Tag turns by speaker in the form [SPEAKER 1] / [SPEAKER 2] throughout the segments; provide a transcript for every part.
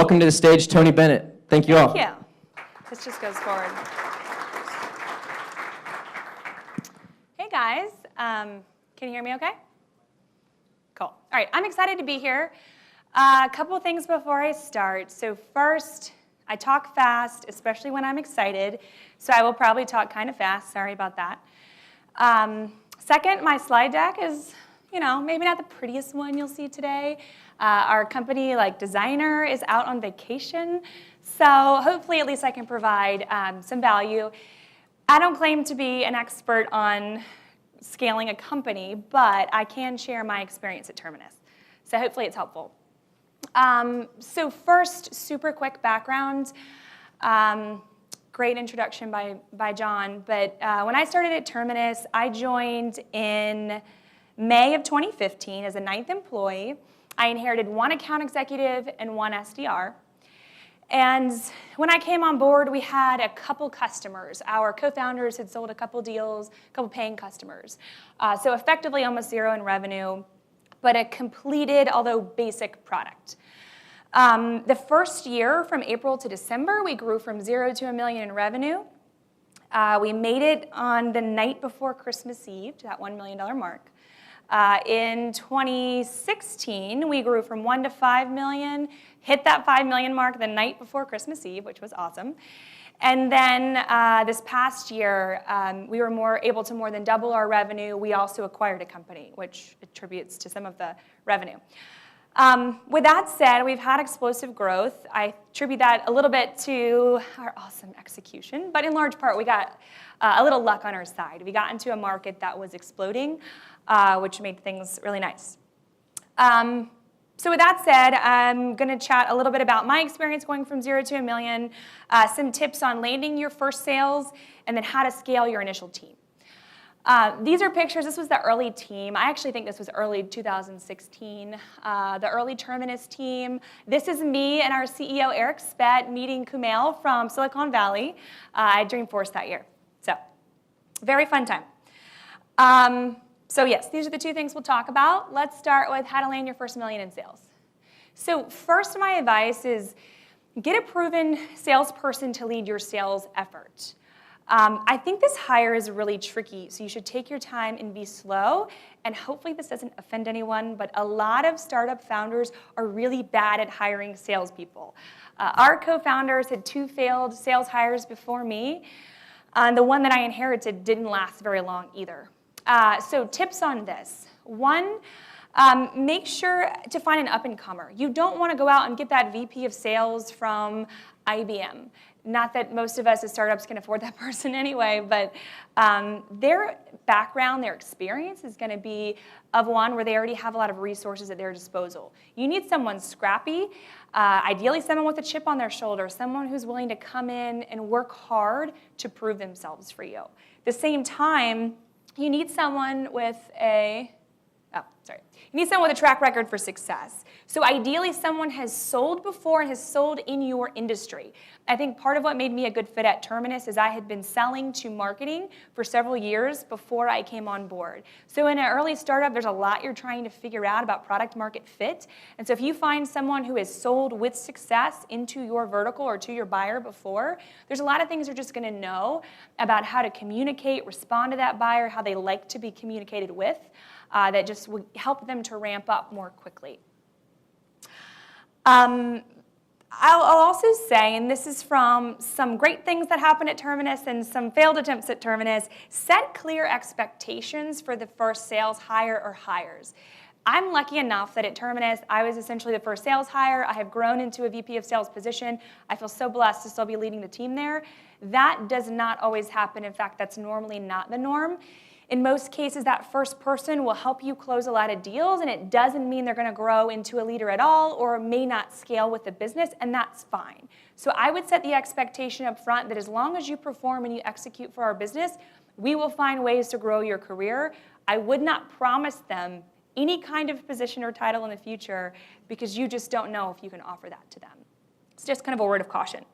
[SPEAKER 1] welcome to the stage, Tonni Bennett. Thank you all.
[SPEAKER 2] Thank you. This just goes forward. Hey guys, can you hear me okay? Cool. All right, I'm excited to be here. A couple things before I start. So first, I talk fast, especially when I'm excited, so I will probably talk kind of fast. Sorry about that. Second, my slide deck is, maybe not the prettiest one you'll see today. Our company designer is out on vacation, so hopefully at least I can provide some value. I don't claim to be an expert on scaling a company, but I can share my experience at Terminus, so hopefully it's helpful. So first, super quick background. Great introduction by John, but when I started at Terminus, I joined in May of 2015 as a 9th employee. I inherited 1 account executive and 1 SDR. And when I came on board, we had a couple customers. Our co-founders had sold a couple deals, a couple paying customers. So effectively almost 0 in revenue, but a completed, although basic product. The first year, from April to December, we grew from 0 to $1 million in revenue. We made it on the night before Christmas Eve to that $1 million mark. In 2016, we grew from 1 to 5 million, hit that 5 million mark the night before Christmas Eve, which was awesome. And then this past year, we were able to more than double our revenue. We also acquired a company, which attributes to some of the revenue. With that said, we've had explosive growth. I attribute that a little bit to our awesome execution, but in large part, we got a little luck on our side. We got into a market that was exploding, which made things really nice. So with that said, I'm going to chat a little bit about my experience going from 0 to $1 million, some tips on landing your first sales, and then how to scale your initial team. These are pictures. This was the early team. I actually think this was early 2016, the early Terminus team. This is me and our CEO, Eric Spett, meeting Kumail from Silicon Valley at Dreamforce that year. So very fun time. So yes, these are the 2 things we'll talk about. Let's start with how to land your first $1 million in sales. So first, my advice is get a proven salesperson to lead your sales effort. I think this hire is really tricky, so you should take your time and be slow, and hopefully this doesn't offend anyone, but a lot of startup founders are really bad at hiring salespeople. Our co-founders had 2 failed sales hires before me, and the one that I inherited didn't last very long either. So tips on this. 1, make sure to find an up-and-comer. You don't want to go out and get that VP of sales from IBM. Not that most of us as startups can afford that person anyway, but their background, their experience is going to be of one where they already have a lot of resources at their disposal. You need someone scrappy, ideally someone with a chip on their shoulder, someone who's willing to come in and work hard to prove themselves for you. At the same time, you need someone with a track record for success. So ideally, someone has sold before and has sold in your industry. I think part of what made me a good fit at Terminus is I had been selling to marketing for several years before I came on board. So in an early startup, there's a lot you're trying to figure out about product market fit. And so if you find someone who has sold with success into your vertical or to your buyer before, there's a lot of things you're just going to know about how to communicate, respond to that buyer, how they like to be communicated with. That just would help them to ramp up more quickly. I'll also say, and this is from some great things that happened at Terminus and some failed attempts at Terminus, set clear expectations for the first sales hire or hires. I'm lucky enough that at Terminus, I was essentially the first sales hire. I have grown into a VP of sales position. I feel so blessed to still be leading the team there. That does not always happen. In fact, that's normally not the norm. In most cases, that first person will help you close a lot of deals, and it doesn't mean they're going to grow into a leader at all or may not scale with the business, and that's fine. So I would set the expectation up front that as long as you perform and you execute for our business, we will find ways to grow your career. I would not promise them any kind of position or title in the future because you just don't know if you can offer that to them. It's just kind of a word of caution.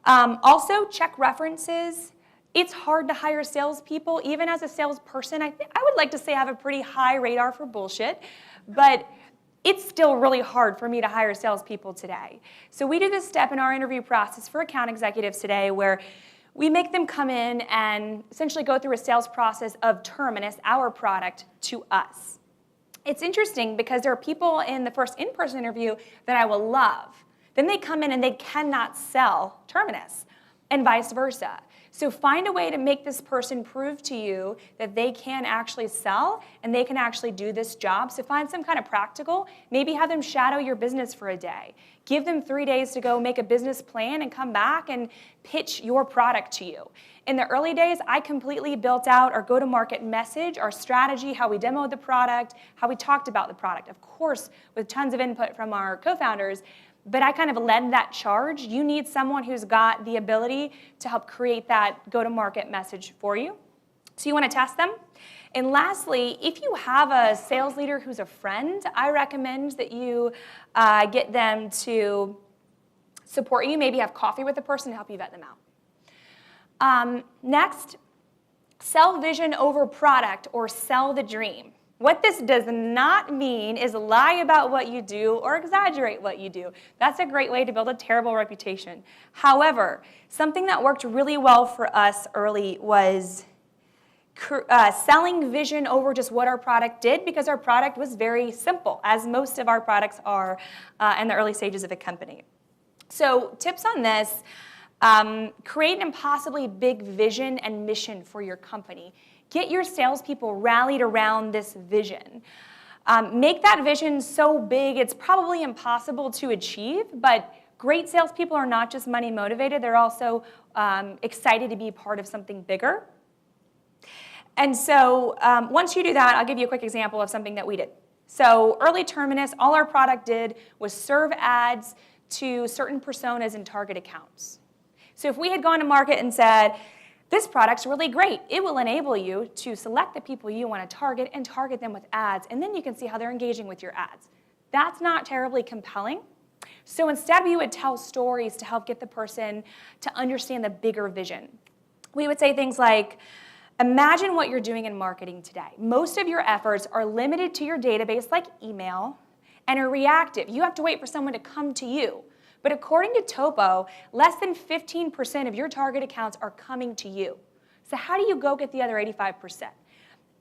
[SPEAKER 2] Also, check references. It's hard to hire salespeople. Even as a salesperson, I would like to say I have a pretty high radar for bullshit, but it's still really hard for me to hire salespeople today. So we do this step in our interview process for account executives today where we make them come in and essentially go through a sales process of Terminus, our product, to us. It's interesting because there are people in the first in-person interview that I will love. Then they come in and they cannot sell Terminus, and vice versa. So find a way to make this person prove to you that they can actually sell and they can actually do this job. So find some kind of practical, maybe have them shadow your business for a day. Give them 3 days to go make a business plan and come back and pitch your product to you. In the early days, I completely built out our go-to-market message, our strategy, how we demoed the product, how we talked about the product. Of course, with tons of input from our co-founders, but I kind of led that charge. You need someone who's got the ability to help create that go-to-market message for you. So you want to test them. And lastly, if you have a sales leader who's a friend, I recommend that you get them to support you, maybe have coffee with the person to help you vet them out. Next, sell vision over product or sell the dream. What this does not mean is lie about what you do or exaggerate what you do. That's a great way to build a terrible reputation. However, something that worked really well for us early was selling vision over just what our product did, because our product was very simple, as most of our products are in the early stages of a company. So tips on this, create an impossibly big vision and mission for your company. Get your salespeople rallied around this vision. Make that vision so big it's probably impossible to achieve, but great salespeople are not just money motivated, they're also excited to be part of something bigger. And so once you do that, I'll give you a quick example of something that we did. So early Terminus, all our product did was serve ads to certain personas and target accounts. So if we had gone to market and said, this product's really great. It will enable you to select the people you want to target and target them with ads, and then you can see how they're engaging with your ads. That's not terribly compelling. So instead, we would tell stories to help get the person to understand the bigger vision. We would say things like, imagine what you're doing in marketing today. Most of your efforts are limited to your database, like email, and are reactive. You have to wait for someone to come to you. But according to Topo, less than 15% of your target accounts are coming to you. So how do you go get the other 85%?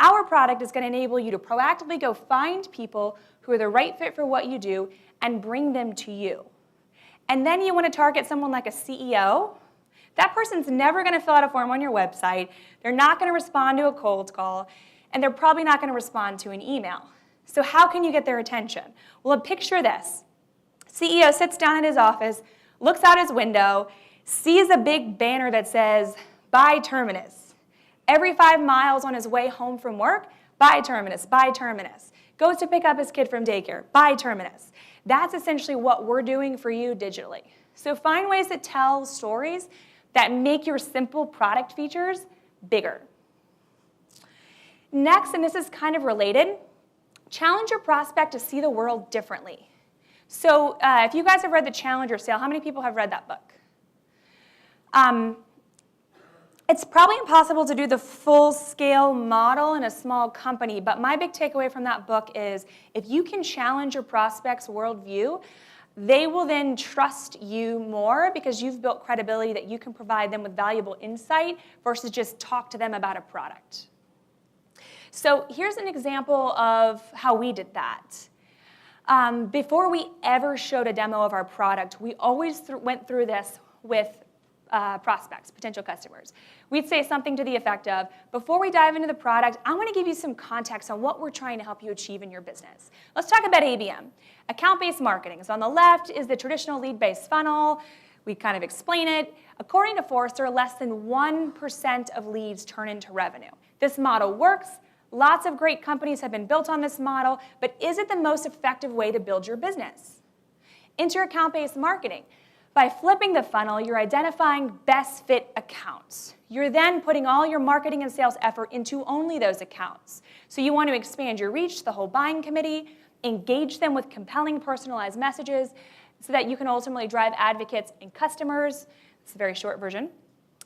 [SPEAKER 2] Our product is going to enable you to proactively go find people who are the right fit for what you do and bring them to you. And then you want to target someone like a CEO. That person's never going to fill out a form on your website. They're not going to respond to a cold call, and they're probably not going to respond to an email. So how can you get their attention? Well, picture this. CEO sits down in his office, looks out his window, sees a big banner that says, buy Terminus. Every 5 miles on his way home from work, buy Terminus, buy Terminus. Goes to pick up his kid from daycare, buy Terminus. That's essentially what we're doing for you digitally. So find ways to tell stories that make your simple product features bigger. Next, and this is kind of related, challenge your prospect to see the world differently. So if you guys have read The Challenger Sale, how many people have read that book? It's probably impossible to do the full-scale model in a small company, but my big takeaway from that book is if you can challenge your prospect's worldview, they will then trust you more because you've built credibility that you can provide them with valuable insight versus just talk to them about a product. So here's an example of how we did that. Before we ever showed a demo of our product, we always went through this with prospects, potential customers. We'd say something to the effect of, before we dive into the product, I want to give you some context on what we're trying to help you achieve in your business. Let's talk about ABM. Account-based marketing. So on the left is the traditional lead-based funnel. We kind of explain it. According to Forrester, less than 1% of leads turn into revenue. This model works. Lots of great companies have been built on this model, but is it the most effective way to build your business? Enter account-based marketing. By flipping the funnel, you're identifying best fit accounts. You're then putting all your marketing and sales effort into only those accounts. So you want to expand your reach to the whole buying committee, engage them with compelling personalized messages so that you can ultimately drive advocates and customers. It's a very short version.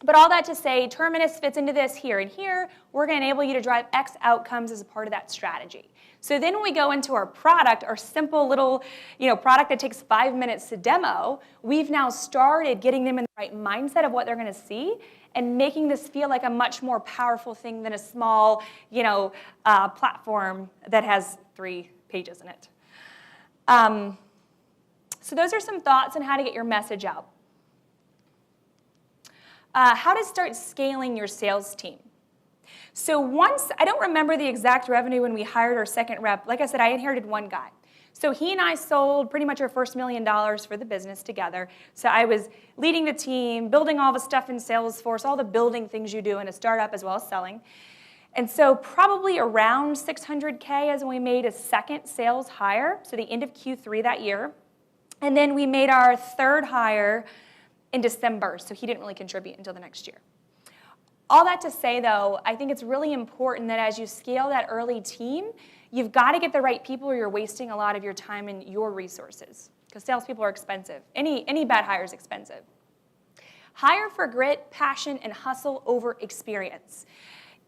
[SPEAKER 2] But all that to say, Terminus fits into this here and here. We're going to enable you to drive X outcomes as a part of that strategy. So then when we go into our product, our simple little product that takes 5 minutes to demo, we've now started getting them in the right mindset of what they're going to see and making this feel like a much more powerful thing than a small platform that has 3 pages in it. So those are some thoughts on how to get your message out. How to start scaling your sales team. So I don't remember the exact revenue when we hired our second rep. Like I said, I inherited one guy. So he and I sold pretty much our first $1 million for the business together. So I was leading the team, building all the stuff in Salesforce, all the building things you do in a startup as well as selling. And so probably around $600K as when we made a second sales hire, so the end of Q3 that year. And then we made our third hire in December, so he didn't really contribute until the next year. All that to say, though, I think it's really important that as you scale that early team, you've got to get the right people or you're wasting a lot of your time and your resources, because salespeople are expensive. Any bad hire is expensive. Hire for grit, passion, and hustle over experience.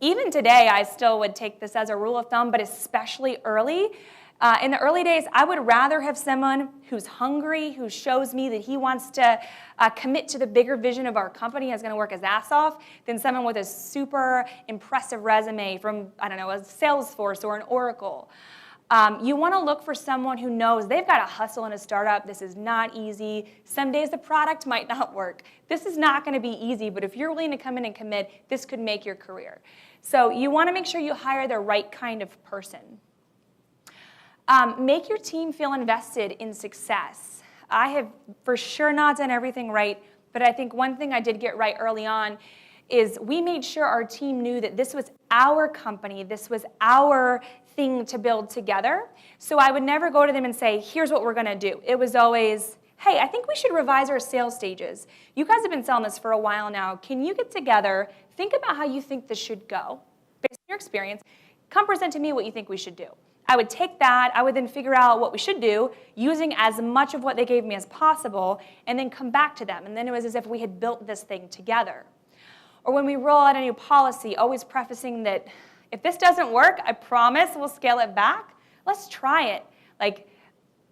[SPEAKER 2] Even today, I still would take this as a rule of thumb, but especially early. In the early days, I would rather have someone who's hungry, who shows me that he wants to commit to the bigger vision of our company, is going to work his ass off, than someone with a super impressive resume from, a Salesforce or an Oracle. You want to look for someone who knows they've got to hustle in a startup. This is not easy. Some days the product might not work. This is not going to be easy, but if you're willing to come in and commit, this could make your career. So you want to make sure you hire the right kind of person. Make your team feel invested in success. I have for sure not done everything right, but I think one thing I did get right early on is we made sure our team knew that this was our company, this was our thing to build together. So I would never go to them and say, here's what we're going to do. It was always, hey, I think we should revise our sales stages. You guys have been selling this for a while now. Can you get together, think about how you think this should go, based on your experience, come present to me what you think we should do. I would take that, I would then figure out what we should do, using as much of what they gave me as possible, and then come back to them. And then it was as if we had built this thing together. Or when we roll out a new policy, always prefacing that if this doesn't work, I promise we'll scale it back. Let's try it. Like,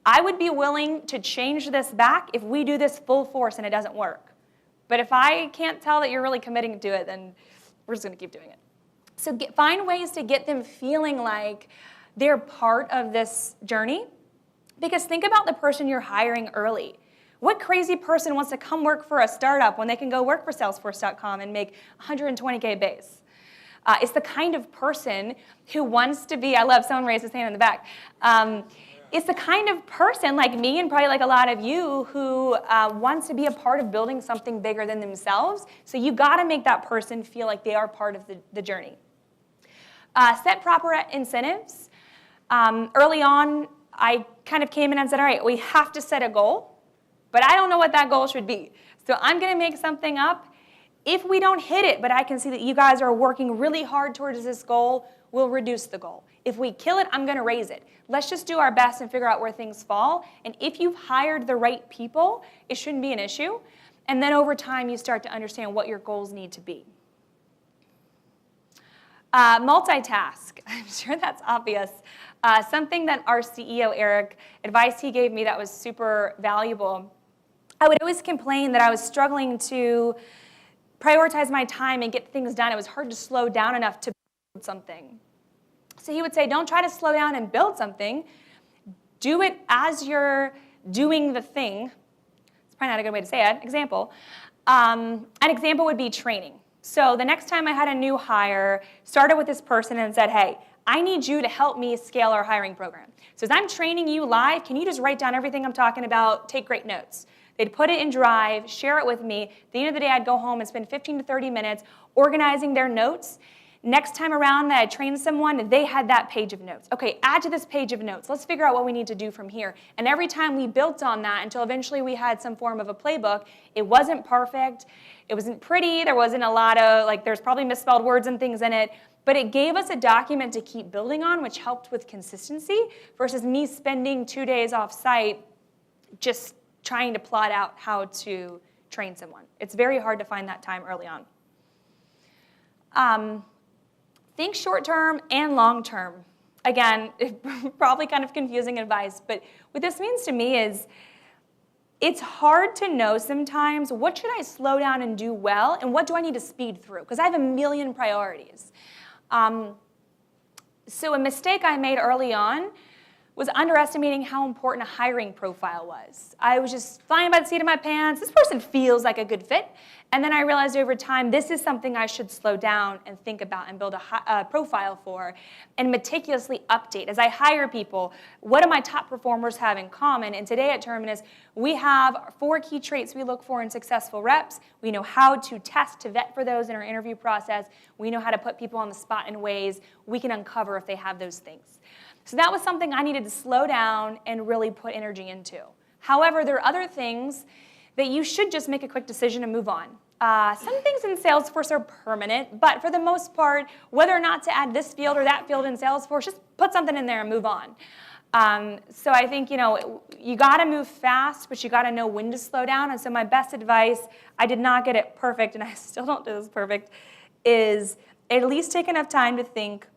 [SPEAKER 2] I would be willing to change this back if we do this full force and it doesn't work. But if I can't tell that you're really committing to it, then we're just going to keep doing it. So find ways to get them feeling like they're part of this journey. Because think about the person you're hiring early. What crazy person wants to come work for a startup when they can go work for Salesforce.com and make 120K base? It's the kind of person who wants to be, I love someone raised his hand in the back. It's the kind of person like me and probably like a lot of you who wants to be a part of building something bigger than themselves. So you got to make that person feel like they are part of the journey. Set proper incentives. Early on, I kind of came in and said, all right, we have to set a goal, but I don't know what that goal should be. So I'm going to make something up. If we don't hit it, but I can see that you guys are working really hard towards this goal, we'll reduce the goal. If we kill it, I'm going to raise it. Let's just do our best and figure out where things fall. And if you've hired the right people, it shouldn't be an issue. And then over time, you start to understand what your goals need to be. Multitask. I'm sure that's obvious. Something that our CEO, Eric, advice he gave me that was super valuable. I would always complain that I was struggling to prioritize my time and get things done. It was hard to slow down enough to build something. So he would say, don't try to slow down and build something. Do it as you're doing the thing. It's probably not a good way to say it. Example. An example would be training. So the next time I had a new hire, started with this person and said, hey, I need you to help me scale our hiring program. So as I'm training you live, can you just write down everything I'm talking about, take great notes? They'd put it in Drive, share it with me. At the end of the day, I'd go home and spend 15 to 30 minutes organizing their notes. Next time around that I trained someone, they had that page of notes. Okay, add to this page of notes. Let's figure out what we need to do from here. And every time we built on that until eventually we had some form of a playbook. It wasn't perfect. It wasn't pretty. There wasn't a lot of, there's probably misspelled words and things in it. But it gave us a document to keep building on, which helped with consistency versus me spending 2 days off site just trying to plot out how to train someone. It's very hard to find that time early on. Think short-term and long-term. Again, probably kind of confusing advice, but what this means to me is it's hard to know sometimes what should I slow down and do well, and what do I need to speed through, because I have a million priorities. So a mistake I made early on was underestimating how important a hiring profile was. I was just flying by the seat of my pants. This person feels like a good fit. And then I realized over time, this is something I should slow down and think about and build a profile for and meticulously update. As I hire people, what do my top performers have in common? And today at Terminus, we have 4 key traits we look for in successful reps. We know how to test, to vet for those in our interview process. We know how to put people on the spot in ways we can uncover if they have those things. So that was something I needed to slow down and really put energy into. However, there are other things that you should just make a quick decision and move on. Some things in Salesforce are permanent, but for the most part, whether or not to add this field or that field in Salesforce, just put something in there and move on. So I think, you gotta move fast, but you gotta know when to slow down. And so my best advice, I did not get it perfect, and I still don't do this perfect, is at least take enough time to think,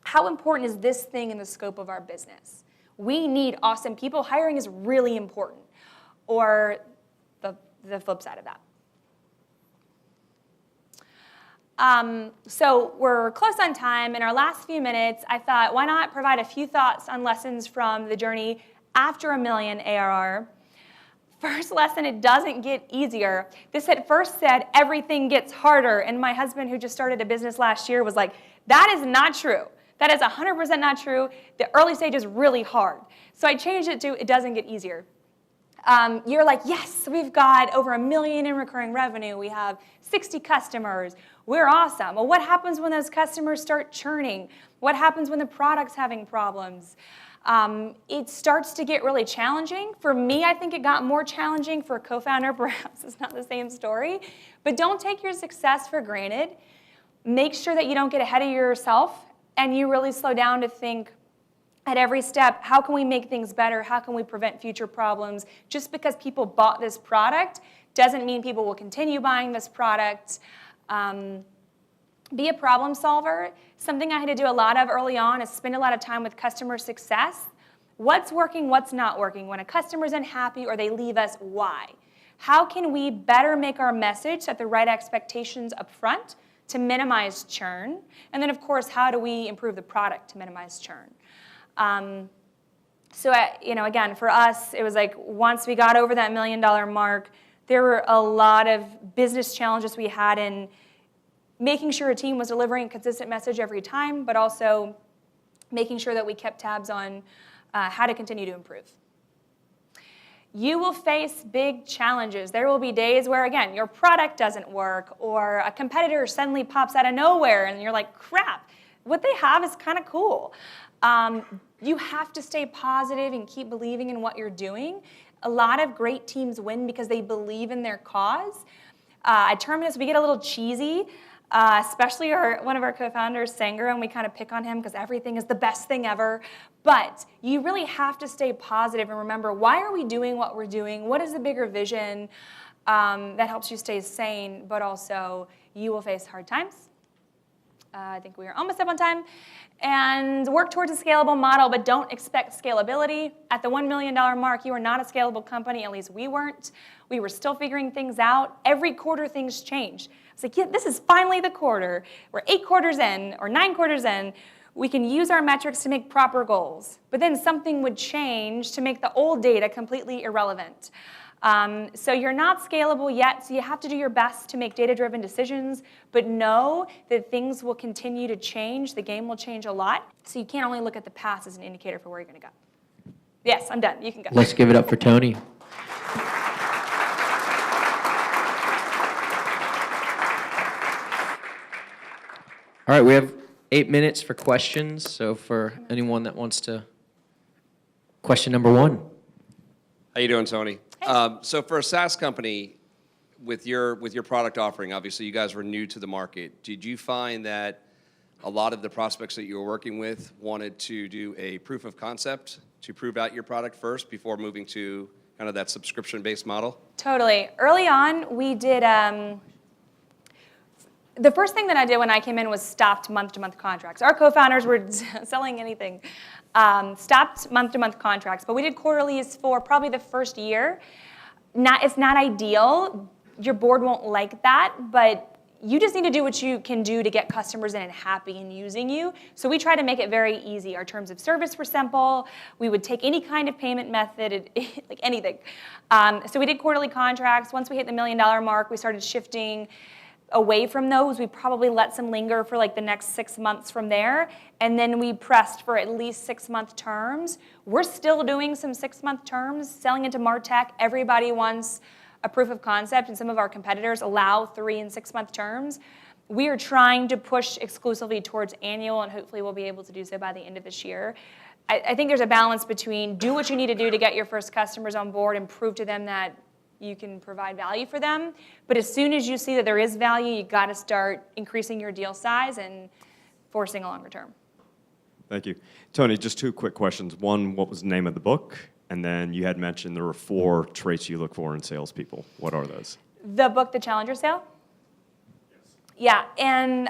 [SPEAKER 2] how important is this thing in the scope of our business? We need awesome people. Hiring is really important. Or the flip side of that. So we're close on time. In our last few minutes, I thought, why not provide a few thoughts on lessons from the journey after $1 million ARR. First lesson, it doesn't get easier. This at first said everything gets harder, and my husband, who just started a business last year, was like, that is not true. That is 100% not true. The early stage is really hard. So I changed it to, it doesn't get easier. You're like, yes, we've got over $1 million in recurring revenue. We have 60 customers. We're awesome. Well, what happens when those customers start churning? What happens when the product's having problems? It starts to get really challenging. For me, I think it got more challenging. For a co-founder, perhaps it's not the same story. But don't take your success for granted. Make sure that you don't get ahead of yourself and you really slow down to think at every step, how can we make things better? How can we prevent future problems? Just because people bought this product doesn't mean people will continue buying this product. Be a problem solver. Something I had to do a lot of early on is spend a lot of time with customer success. What's working, what's not working? When a customer's unhappy or they leave us, why? How can we better make our message, set the right expectations up front to minimize churn? And then, of course, how do we improve the product to minimize churn? Again, for us, it was like once we got over that $1 million mark, there were a lot of business challenges we had in making sure a team was delivering a consistent message every time, but also making sure that we kept tabs on how to continue to improve. You will face big challenges. There will be days where, again, your product doesn't work, or a competitor suddenly pops out of nowhere, and you're like, crap, what they have is kind of cool. You have to stay positive and keep believing in what you're doing. A lot of great teams win because they believe in their cause. At Terminus, we get a little cheesy, especially one of our co-founders, Sanger, and we kind of pick on him because everything is the best thing ever. But you really have to stay positive and remember, why are we doing what we're doing? What is the bigger vision that helps you stay sane, but also you will face hard times. I think we are almost up on time. And work towards a scalable model, but don't expect scalability. At the $1 million mark, you are not a scalable company, at least we weren't. We were still figuring things out. Every quarter, things changed. It's like, yeah, this is finally the quarter. We're 8 quarters in, or 9 quarters in. We can use our metrics to make proper goals. But then something would change to make the old data completely irrelevant. So you're not scalable yet, so you have to do your best to make data-driven decisions, but know that things will continue to change. The game will change a lot, so you can't only look at the past as an indicator for where you're going to go. Yes, I'm done. You can go.
[SPEAKER 1] Let's give it up for Tonni. All right, we have 8 minutes for questions, so for anyone that wants to, question number 1.
[SPEAKER 3] How you doing, Tonni? So for a SaaS company, with your product offering, obviously you guys were new to the market. Did you find that a lot of the prospects that you were working with wanted to do a proof of concept to prove out your product first before moving to kind of that subscription-based model?
[SPEAKER 2] Totally. Early on, we did, The first thing that I did when I came in was stopped month-to-month contracts. Our co-founders were selling anything. Stopped month-to-month contracts, but we did quarterlies for probably the first year. It's not ideal. Your board won't like that, but you just need to do what you can do to get customers in and happy and using you. So we try to make it very easy. Our terms of service were simple. We would take any kind of payment method, like anything. So we did quarterly contracts. Once we hit the $1 million mark, we started shifting away from those. We probably let some linger for like the next 6 months from there. And then we pressed for at least 6-month terms. We're still doing some 6-month terms, selling into MarTech. Everybody wants a proof of concept, and some of our competitors allow 3- and 6-month terms. We are trying to push exclusively towards annual, and hopefully we'll be able to do so by the end of this year. I think there's a balance between do what you need to do to get your first customers on board and prove to them that you can provide value for them. But as soon as you see that there is value, you got to start increasing your deal size and forcing a longer term.
[SPEAKER 4] Thank you. Tonni, just 2 quick questions. One, what was the name of the book? And then you had mentioned there were 4 traits you look for in salespeople. What are those?
[SPEAKER 2] The book, The Challenger Sale? Yeah, and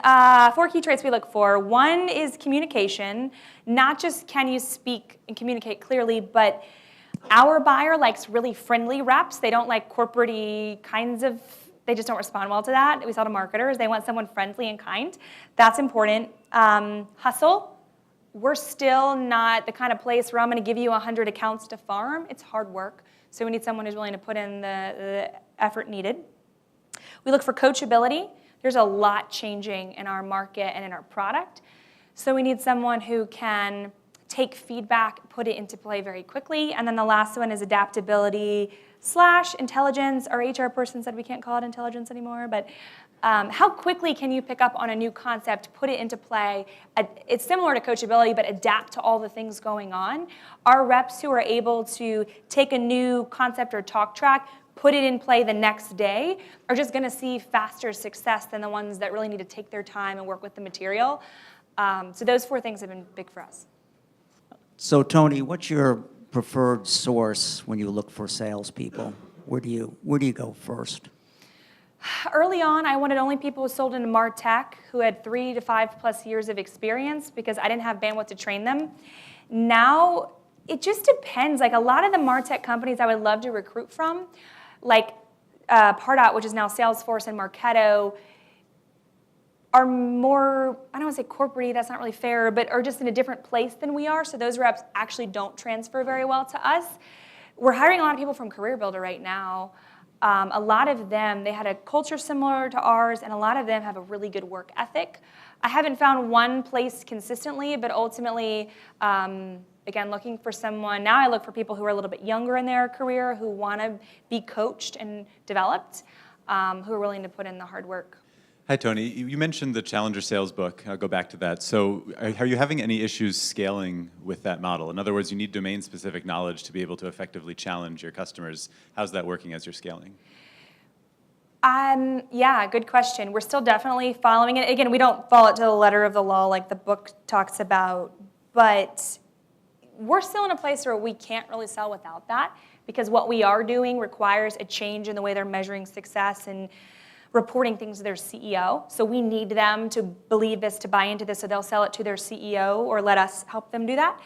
[SPEAKER 2] 4 key traits we look for. 1 is communication. Not just can you speak and communicate clearly, but our buyer likes really friendly reps. They don't like corporate-y kinds of, they just don't respond well to that. We sell to marketers. They want someone friendly and kind. That's important. Hustle. We're still not the kind of place where I'm going to give you 100 accounts to farm. It's hard work. So we need someone who's willing to put in the effort needed. We look for coachability. There's a lot changing in our market and in our product. So we need someone who can take feedback, put it into play very quickly. And then the last one is adaptability/intelligence. Our HR person said we can't call it intelligence anymore, but how quickly can you pick up on a new concept, put it into play? It's similar to coachability, but adapt to all the things going on. Our reps who are able to take a new concept or talk track, put it in play the next day, are just going to see faster success than the ones that really need to take their time and work with the material. So those 4 things have been big for us.
[SPEAKER 5] So Tonni, what's your preferred source when you look for salespeople? Where do you go first?
[SPEAKER 2] Early on, I wanted only people who sold into MarTech who had 3 to 5+ years of experience because I didn't have bandwidth to train them. Now, it just depends. Like a lot of the MarTech companies I would love to recruit from, like Pardot, which is now Salesforce, and Marketo, are more, I don't want to say corporate-y, that's not really fair, but are just in a different place than we are, so those reps actually don't transfer very well to us. We're hiring a lot of people from CareerBuilder right now. A lot of them, they had a culture similar to ours, and a lot of them have a really good work ethic. I haven't found one place consistently, but ultimately, again, looking for someone, now I look for people who are a little bit younger in their career, who want to be coached and developed, who are willing to put in the hard work.
[SPEAKER 6] Hi, Tonni. You mentioned the Challenger Sales book. I'll go back to that. So are you having any issues scaling with that model? In other words, you need domain-specific knowledge to be able to effectively challenge your customers. How's that working as you're scaling?
[SPEAKER 2] Yeah, good question. We're still definitely following it. Again, we don't follow it to the letter of the law like the book talks about, but we're still in a place where we can't really sell without that because what we are doing requires a change in the way they're measuring success and reporting things to their CEO. So we need them to believe this, to buy into this, so they'll sell it to their CEO or let us help them do that.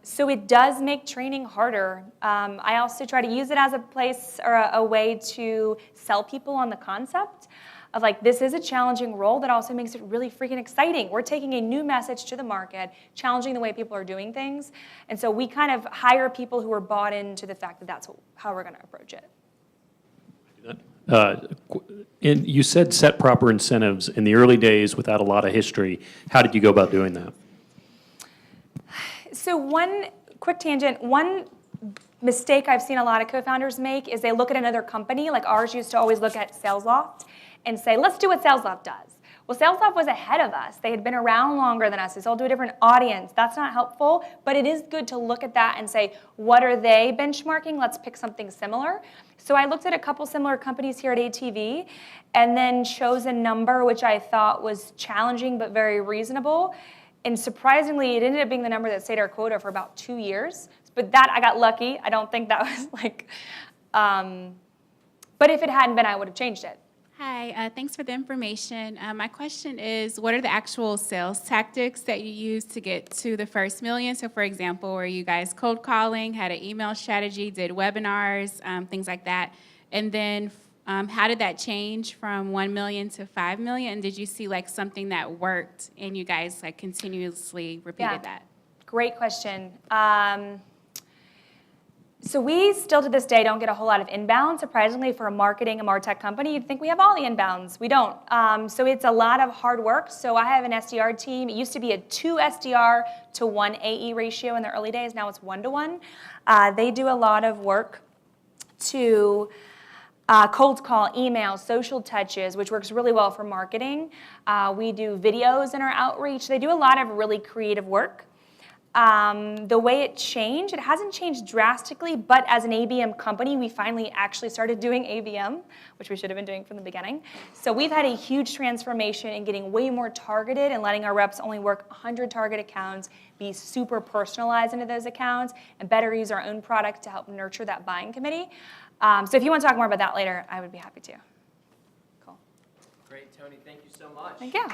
[SPEAKER 2] So it does make training harder. I also try to use it as a place or a way to sell people on the concept of like, this is a challenging role that also makes it really freaking exciting. We're taking a new message to the market, challenging the way people are doing things. And so we kind of hire people who are bought into the fact that that's how we're going to approach it.
[SPEAKER 7] And you said set proper incentives in the early days without a lot of history. How did you go about doing that?
[SPEAKER 2] So one quick tangent, one mistake I've seen a lot of co-founders make is they look at another company, like ours used to always look at SalesLoft and say, let's do what SalesLoft does. Well, SalesLoft was ahead of us. They had been around longer than us. They sold to a different audience. That's not helpful, but it is good to look at that and say, what are they benchmarking? Let's pick something similar. So I looked at a couple similar companies here at ATV and then chose a number which I thought was challenging but very reasonable. And surprisingly, it ended up being the number that stayed our quota for about 2 years. But that, I got lucky. I don't think that was like, but if it hadn't been, I would have changed it.
[SPEAKER 8] Hi, thanks for the information. My question is, what are the actual sales tactics that you use to get to the first million? So for example, were you guys cold calling, had an email strategy, did webinars, things like that? And then how did that change from 1 million to 5 million? And did you see like something that worked and you guys like continuously repeated that?
[SPEAKER 2] Great question. So we still to this day don't get a whole lot of inbound. Surprisingly, for a marketing and MarTech company, you'd think we have all the inbounds. We don't. So it's a lot of hard work. So I have an SDR team. It used to be a 2 SDR to 1 AE ratio in the early days. Now it's 1 to 1. They do a lot of work to cold call, email, social touches, which works really well for marketing. We do videos in our outreach. They do a lot of really creative work. The way it changed, it hasn't changed drastically, but as an ABM company, we finally actually started doing ABM, which we should have been doing from the beginning. So we've had a huge transformation in getting way more targeted and letting our reps only work 100 target accounts, be super personalized into those accounts, and better use our own product to help nurture that buying committee. So if you want to talk more about that later, I would be happy to. Cool.
[SPEAKER 1] Great, Toni. Thank you so much.
[SPEAKER 2] Thank you.